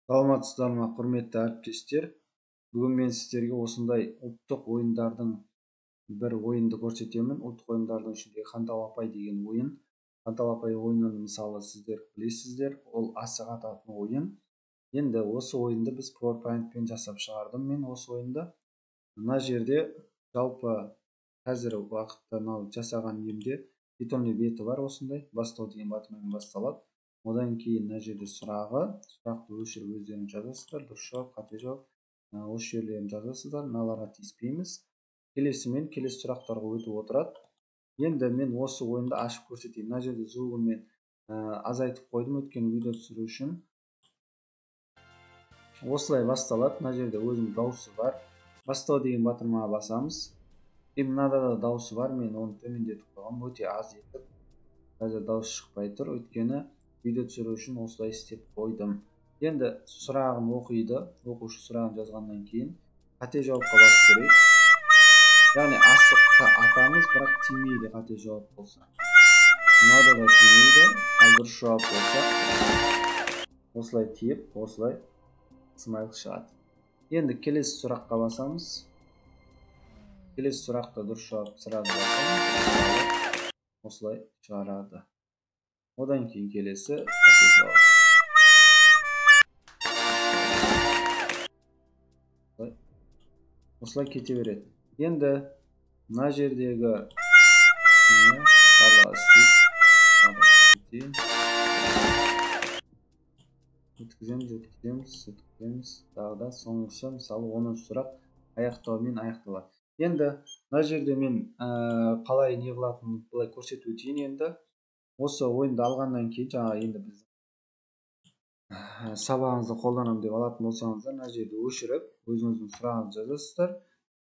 Саламатсыздар ма, құрметті әріптестер? Бүгін мен сіздерге осындай ұлттық ойындардың бір ойынды көрсетемін. Ұлттық ойындардың ішінде Ханталапай деген ойын. Ханталапай ойынын мысалы сіздер білесіздер, ол асық ататын ойын. Енді осы ойынды біз PowerPoint-пен жасап шығардым мен осы ойынды. Мына жерде жалпы қазір уақытта жасаған емде бетонный беті бар осындай. Бастау деген батырмен басталады. Одан кейін мына жерде сұрақты өшіріп өздерің жазасыздар, дұрыс жауап, қате жауап. Осы жерлерін жазасыздар, мыналарға тиіспейміз. Келесі сұрақтарға өтіп отырады. Енді мен осы ойынды ашып көрсетейін. Мына жерде звугын мен азайтып қойдым, өткен видео түсіру үшін. Осылай басталады. Мына жерде өзінің дауысы бар. Бастау деген батырмаға басамыз. Мынада да дауысы бар, мен оны төмендетіп қойғам, өте аз етіп. Қазір дауыс шықпай тұр, өйткені видео түсіру үшін осылай істеп қойдым. Енді сұрағын оқиды, оқушы сұрағын жазғаннан кейін қате жауапқа басып көрейік. Яғни асыққа атамыз, бірақ тимейді қате жауап болса. Мынада да тимейді, ал дұрыс жауап болса осылай тиіп, осылай смайл шығады. Енді келесі сұраққа басамыз. Келесі сұрақта дұрыс жауап сразу басамыз, осылай шығарады. Одан кейін келесі қате жауап. Осылай кете береді. Енді мына жердегі өткіземіз. Тағы да соңғысы мысалы 10 сұрақ аяқтаумен аяқталады. Енді мына жерде мен қалай не қылатынын былай көрсетіп өтейін. Енді осы ойынды алғаннан кейін жаңа енді біз сабағыңызды қолданамын деп алатын болсаңыздар, мына жерде өшіріп өзіңіздің сұрағыңызды жазасыздар.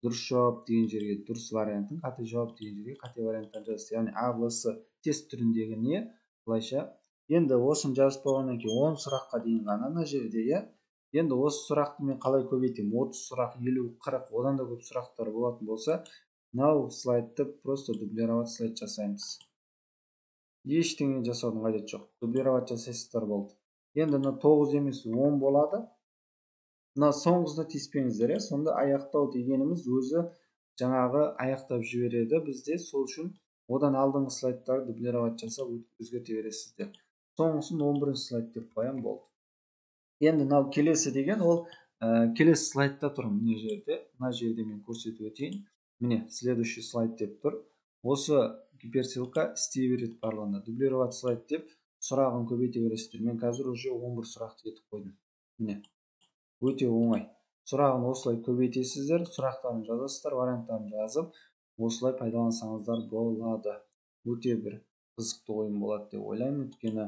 Дұрыс жауап деген жерге дұрыс вариантын, қате жауап деген жерге қате варианттан жазасыз. Яғни АБС тест түріндегі не былайша. Енді осыны жазып болғаннан кейін 10 сұраққа дейін ғана мына жерде. Енді осы сұрақты мен қалай көбейтемін? 30 сұрақ, 50, 40, одан да көп сұрақтар болатын болса, мынау слайдты просто дублировать слайд жасаймыз. Ештеңе жасаудың қажеті жоқ. Дублировать жасайсыздар болды. Енді мына 9 емес 10 болады. Мына соңғысына тиіспеңіздер, сонда аяқтау дегеніміз өзі жаңағы аяқтап жібереді бізде. Сол үшін одан алдыңғы слайдтарды дублировать жасап өзгерте бересіздер. Соңғысын 11 слайд деп қоям, болды. Енді мынау келесі деген ол келесі слайдта тұр. Мына жерде мен көрсетіп өтейін. Міне, следующий слайд деп тұр. Осы гиперссылка істей береді барлығында. Дублировать слайд деп сұрағын көбейте бересіздер. Мен қазір уже 11 сұрақты етіп қойдым. Міне, өте оңай. Сұрағын осылай көбейтесіздер, сұрақтарын жазасыздар, варианттарын жазып, осылай пайдалансаңыздар болады. Өте бір қызықты ойын болады деп ойлаймын, өйткені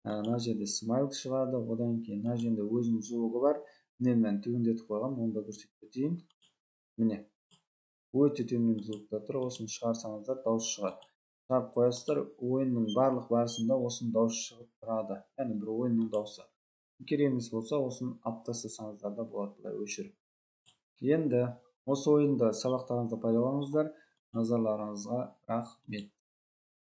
мына жерде смайл шығады, одан кейін мына жерде өзінің звугы бар. Мен төмендетіп қойғам, оны да көрсетіп өтейін. Міне, өте төмен звукта тұр, осыны шығарсаңыздар дауыс шығады. Шығарып қоясыздар, ойынның барлық барысында осының дауысы шығып тұрады. Яғни бір ойынның дауысы. Керек емес болса, осыны алып тастасаңыздар да болады, былай өшіріп. Енді осы ойында сабақтарыңызда пайдаланыңыздар. Назарларыңызға рахмет.